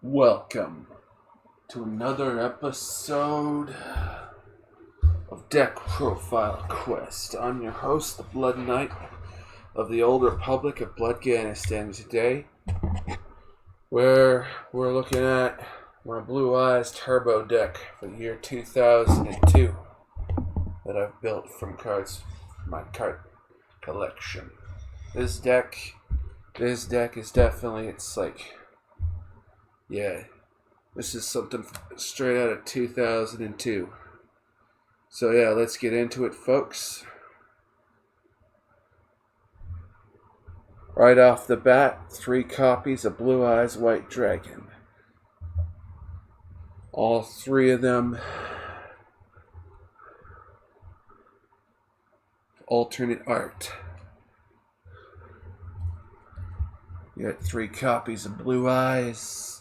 Welcome to another episode of Deck Profile Quest. I'm your host, the Blood Knight of the Old Republic of Bloodganistan. Today, where we're looking at my Blue Eyes Turbo deck for the year 2002 that I've built from cards, my card collection. This deck is definitely, this is something straight out of 2002. So yeah, let's get into it, folks. Right off the bat, 3 copies of Blue Eyes White Dragon. All 3 of them alternate art. We got 3 copies of Blue Eyes.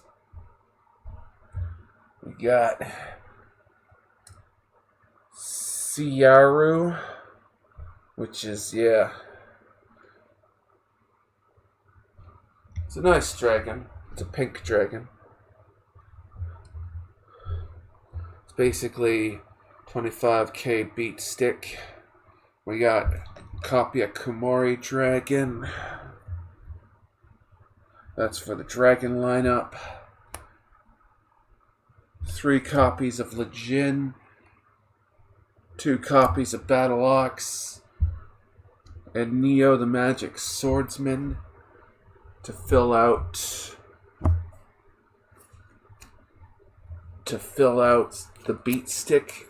We got Yugioh, which is, it's a nice dragon. It's a pink dragon. It's basically 25k beat stick. We got a copy of Kumori Dragon. That's for the dragon lineup. 3 copies of Legion. 2 copies of Battle Ox. And Neo the Magic Swordsman to fill out the beat stick.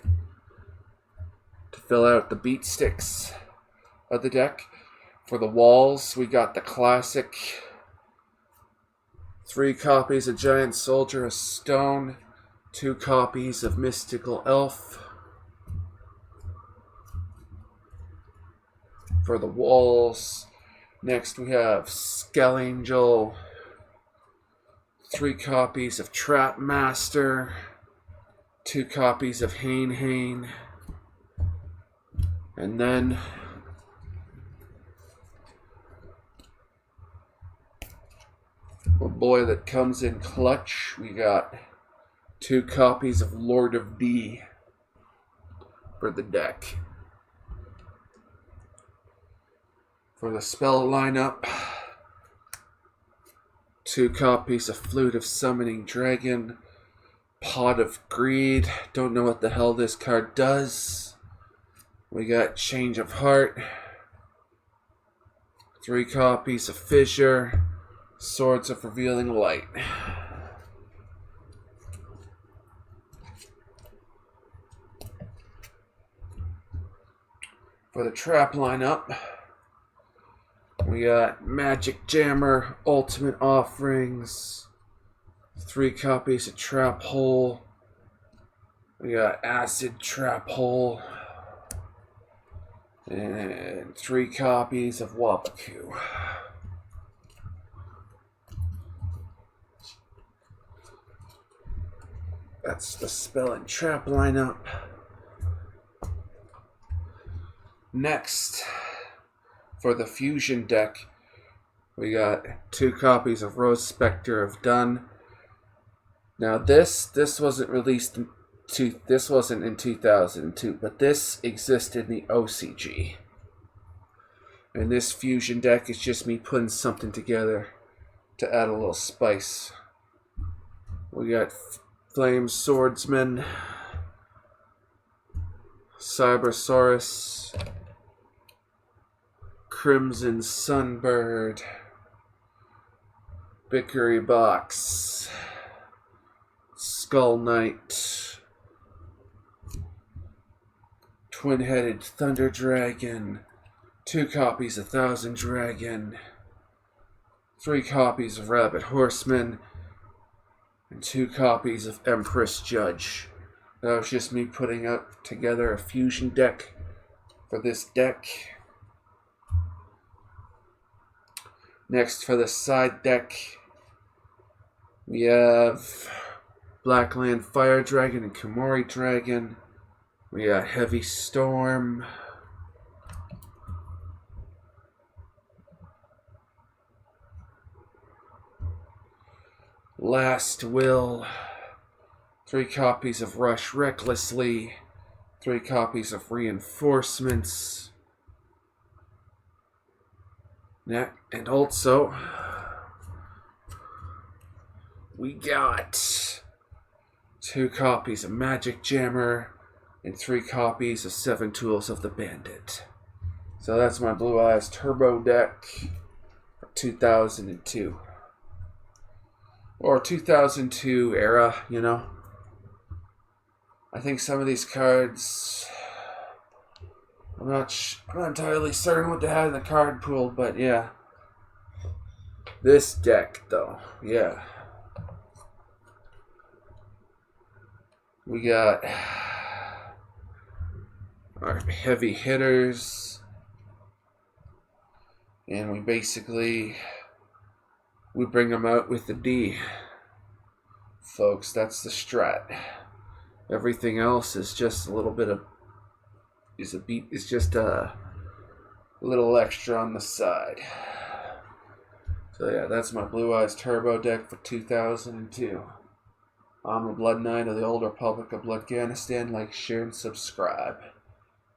To fill out the beat sticks of the deck. For the walls, we got the classic 3 copies of Giant Soldier of Stone, 2 copies of Mystical Elf. For the walls, next we have Skell Angel, 3 copies of Trap Master, 2 copies of Hane, and then a boy that comes in clutch, we got 2 copies of Lord of D for the deck. For the spell lineup, 2 copies of Flute of Summoning Dragon, Pot of Greed, don't know what the hell this card does. We got Change of Heart, 3 copies of Fissure, Swords of Revealing Light. For the trap lineup, we got Magic Jammer, Ultimate Offerings, 3 copies of Trap Hole. We got Acid Trap Hole, and 3 copies of Wabaku. That's the spell and trap lineup. Next, for the fusion deck, we got 2 copies of Rose Spectre of Dun. Now this wasn't released this wasn't in 2002, but this existed in the OCG. And this fusion deck is just me putting something together to add a little spice. We got Flame Swordsman, Cybersaurus, Crimson Sunbird, Bickery Box, Skull Knight, Twin-Headed Thunder Dragon, 2 copies of Thousand Dragon, 3 copies of Rabbit Horseman, and 2 copies of Empress Judge. That was just me putting together a fusion deck for this deck. Next, for the side deck, we have Blackland Fire Dragon and Kumori Dragon. We got Heavy Storm, Last Will, 3 copies of Rush Recklessly, 3 copies of Reinforcements, and also we got 2 copies of Magic Jammer and 3 copies of 7 Tools of the Bandit. So that's my Blue Eyes Turbo deck for 2002. Or 2002 era, you know. I think some of these cards, I'm not entirely certain what they had in the card pool, but yeah. This deck, though, yeah. We got our heavy hitters, and we bring them out with the D. Folks, that's the strat. Everything else is just a little bit of, is just a little extra on the side. So yeah, that's my Blue Eyes Turbo deck for 2002. I'm a Blood Knight of the Old Republic of Bloodganistan. Like, share, and subscribe.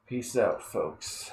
Peace out, folks.